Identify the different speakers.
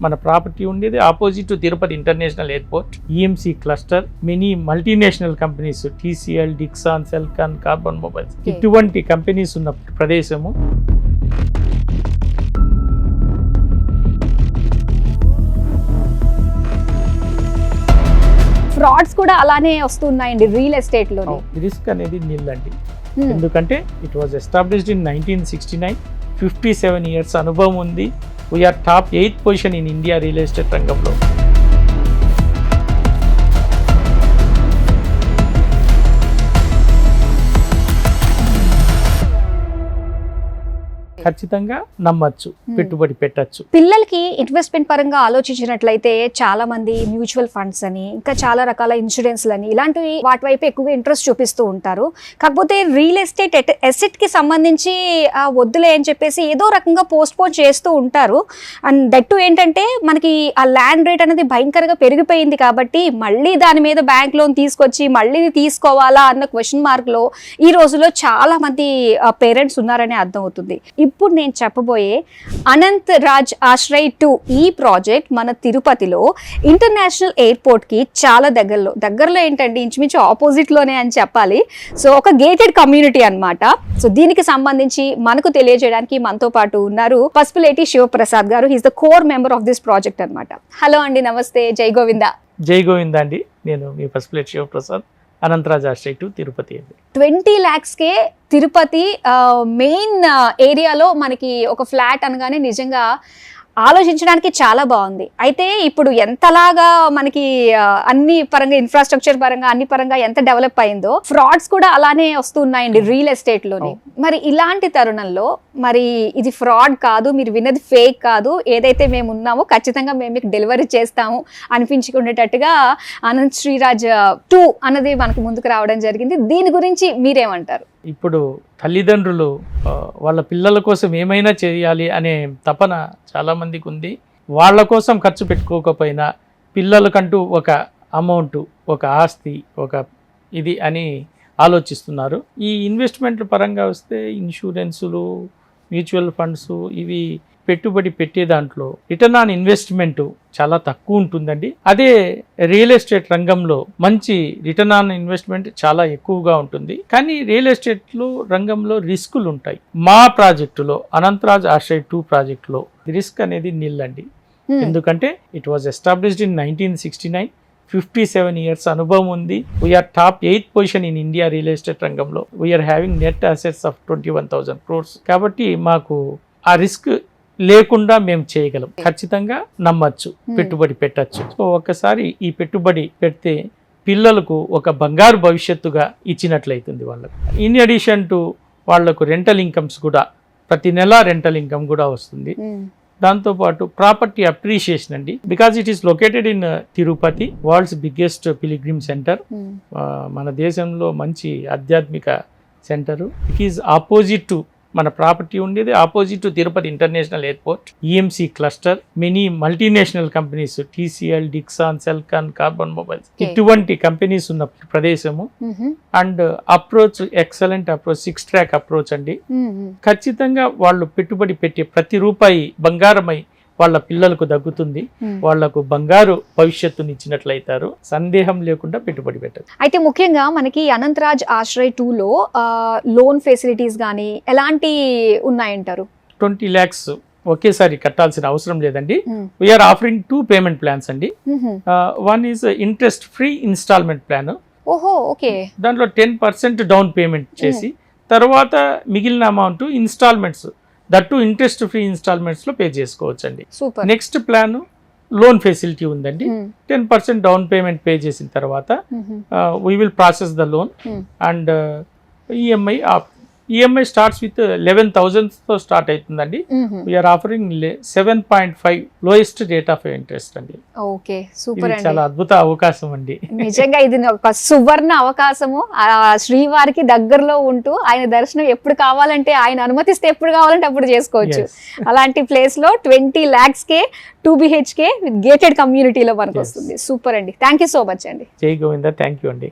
Speaker 1: మన ప్రాపర్టీ ఉండేది opposite to Tirupati international airport, EMC cluster, many multinational companies, TCL, Dixon, Celkon, carbon mobiles, ఇటువంటి companies ఉన్న ప్రదేశము.
Speaker 2: ఫ్రాడ్స్ కూడా అలానే వస్తున్నాయండి రియల్ ఎస్టేట్ లో.
Speaker 1: రిస్క్ అనేది నిల్లండి. ఎందుకంటే it was established in 1969, 57 years అనుభవం ఉంది. We are top 8th position in India real estate రంగంలో. ఖచ్చితంగా నమ్మచ్చు, పెట్టుబడి పెట్టచ్చు.
Speaker 2: పిల్లలకి ఇన్వెస్ట్మెంట్ పరంగా ఆలోచించినట్లయితే చాలా మంది మ్యూచువల్ ఫండ్స్ అని, ఇంకా చాలా రకాల ఇన్సూరెన్స్లు అని, ఇలాంటివి వాటి వైపు ఎక్కువగా ఇంట్రెస్ట్ చూపిస్తూ ఉంటారు. కాకపోతే రియల్ ఎస్టేట్ ఎసెట్ కి సంబంధించి వద్దులే అని చెప్పేసి ఏదో రకంగా పోస్ట్ పోన్ చేస్తూ ఉంటారు. అండ్ దట్ టు ఏంటంటే మనకి ఆ ల్యాండ్ రేట్ అనేది భయంకరంగా పెరిగిపోయింది కాబట్టి మళ్ళీ దాని మీద బ్యాంక్ లోన్ తీసుకొచ్చి మళ్ళీ తీసుకోవాలా అన్న క్వశ్చన్ మార్క్ లో ఈ రోజులో చాలా మంది పేరెంట్స్ ఉన్నారని అర్థం అవుతుంది. ఇప్పుడు నేను చెప్పబోయే అనంత్ రాజ్ ఆశ్రయ్ 2 ఈ ప్రాజెక్ట్ మన తిరుపతిలో ఇంటర్నేషనల్ ఎయిర్పోర్ట్ కి చాలా దగ్గరలో ఏంటంటే ఇంచుమించు ఆపోజిట్ లోనే అని చెప్పాలి. సో ఒక గేటెడ్ కమ్యూనిటీ అన్నమాట. సో దీనికి సంబంధించి మనకు తెలియజేయడానికి మనతో పాటు ఉన్నారు పసుపులేటి శివప్రసాద్ గారు. He's the core member of this project అన్నమాట. హలో అండి, నమస్తే, జై గోవింద.
Speaker 1: జై గోవింద అండి. నేను మీ పసుపులేటి శివప్రసాద్, అనంతరాజ్ ఆశ్రయ్ 2 తిరుపతి అండి.
Speaker 2: 20 lakhsకే తిరుపతి మెయిన్ ఏరియాలో మనకి ఒక ఫ్లాట్ అనగానే నిజంగా ఆలోచించడానికి చాలా బాగుంది. అయితే ఇప్పుడు ఎంతలాగా మనకి అన్ని పరంగా ఇన్ఫ్రాస్ట్రక్చర్ పరంగా అన్ని పరంగా ఎంత డెవలప్ అయిందో ఫ్రాడ్స్ కూడా అలానే వస్తున్నాయండి రియల్ ఎస్టేట్ లోని. మరి ఇలాంటి తరుణంలో మరి ఇది ఫ్రాడ్ కాదు, మీరు విన్నది ఫేక్ కాదు, ఏదైతే మేము ఉన్నామో ఖచ్చితంగా మేము మీకు డెలివరీ చేస్తాము అనిపించుకునేటట్టుగా అనంత్ శ్రీరాజ్ 2 అన్నది మనకు ముందుకు రావడం జరిగింది. దీని గురించి మీరేమంటారు?
Speaker 1: ఇప్పుడు తల్లిదండ్రులు వాళ్ళ పిల్లల కోసం ఏమైనా చేయాలి అనే తపన చాలామందికి ఉంది. వాళ్ళ కోసం ఖర్చు పెట్టుకోకపోయినా పిల్లలకంటూ ఒక అమౌంట్, ఒక ఆస్తి, ఒక ఇది అని ఆలోచిస్తున్నారు. ఈ ఇన్వెస్ట్మెంట్ల పరంగా వస్తే ఇన్సూరెన్సులు, మ్యూచువల్ ఫండ్స్, ఇవి పెట్టుబడి పెట్టే దాంట్లో రిటర్న్ ఆన్ ఇన్వెస్ట్మెంట్ చాలా తక్కువ ఉంటుందండి. అదే రియల్ ఎస్టేట్ రంగంలో మంచి రిటర్న్ ఆన్ ఇన్వెస్ట్మెంట్ చాలా ఎక్కువగా ఉంటుంది. కానీ రియల్ ఎస్టేట్ రంగంలో రిస్కులు ఉంటాయి. మా ప్రాజెక్టులో అనంతరాజ్ ఆశ్రయ్ 2 ప్రాజెక్టులో రిస్క్ అనేది నిల్లండి. ఎందుకంటే it was established in 1969, 57 years అనుభవం ఉంది. We are top 8th position in India real estate రంగంలో. We're having net assets of 21,000 crores. కాబట్టి మాకు ఆ రిస్క్ లేకుండా మేము చేయగలం. ఖచ్చితంగా నమ్మచ్చు, పెట్టుబడి పెట్టచ్చు. సో ఒక్కసారి ఈ పెట్టుబడి పెడితే పిల్లలకు ఒక బంగారు భవిష్యత్తుగా ఇచ్చినట్లయితుంది వాళ్ళకు. ఇన్ అడిషన్ టు వాళ్లకు రెంటల్ ఇన్కమ్స్ కూడా, ప్రతి నెల రెంటల్ ఇన్కమ్ కూడా వస్తుంది. దాంతోపాటు ప్రాపర్టీ అప్రిషియేషన్ అండి. Because it is located in Tirupati, world's biggest pilgrim centre. మన దేశంలో మంచి ఆధ్యాత్మిక centre. It is opposite to, మన ప్రాపర్టీ ఉండేది opposite to Tirupati international airport, EMC cluster, many multinational companies, TCL, Dixon, Celkon, carbon mobiles, ఇటువంటి కంపెనీస్ ఉన్న ప్రదేశము. And approach excellent approach, 6 track approach అండి. ఖచ్చితంగా వాళ్ళు పెట్టుబడి పెట్టే ప్రతి రూపాయి బంగారమై వాళ్ళ పిల్లలకు దగ్గుతుంది. వాళ్లకు బంగారు భవిష్యత్తుని ఇచ్చినట్లయితారు. సందేహం లేకుండా పెట్టుబడి పెట్టదు.
Speaker 2: అయితే ముఖ్యంగా మనకి అనంతరాజ్ ఆశ్రయ్ 2లో లోన్ ఫెసిలిటీస్ కానీ ఎలాంటి ఉన్నాయంటారు?
Speaker 1: 20 lakhs ఒకేసారి కట్టాల్సిన అవసరం లేదండి. వీఆర్ ఆఫరింగ్ 2 payment plans అండి. One is interest free instalment plan.
Speaker 2: ఓహో, ఓకే.
Speaker 1: దాంట్లో 10% డౌన్ పేమెంట్ చేసి తర్వాత మిగిలిన amount instalments, that interest free instalments లో పే చేసుకోవచ్చండి. నెక్స్ట్ ప్లాన్ లోన్ ఫెసిలిటీ ఉందండి. 10% డౌన్ పేమెంట్ పే చేసిన తర్వాత we will process the loan and EMI starts with 11,000 తో స్టార్ట్ అవుతుందండి. We are offering 7.5 lowest rate of interest అండి.
Speaker 2: Okay, super.
Speaker 1: చాలా అద్భుత అవకాశం అండి.
Speaker 2: నిజంగా ఇది ఒక సువర్ణ అవకాశము. శ్రీవారికి దగ్గరలో ఉంటూ ఆయన దర్శనం ఎప్పుడు కావాలంటే, ఆయన అనుమతిస్తే ఎప్పుడు కావాలంటే అప్పుడు చేసుకోవచ్చు. అలాంటి ప్లేస్ లో 20 lakhsకే 2 BHK విత్ గేటెడ్ కమ్యూనిటీలో మనకు వస్తుంది. సూపర్ అండి. థ్యాంక్ యూ సో మచ్ అండి.
Speaker 1: జై గోవింద. థ్యాంక్ యూ అండి.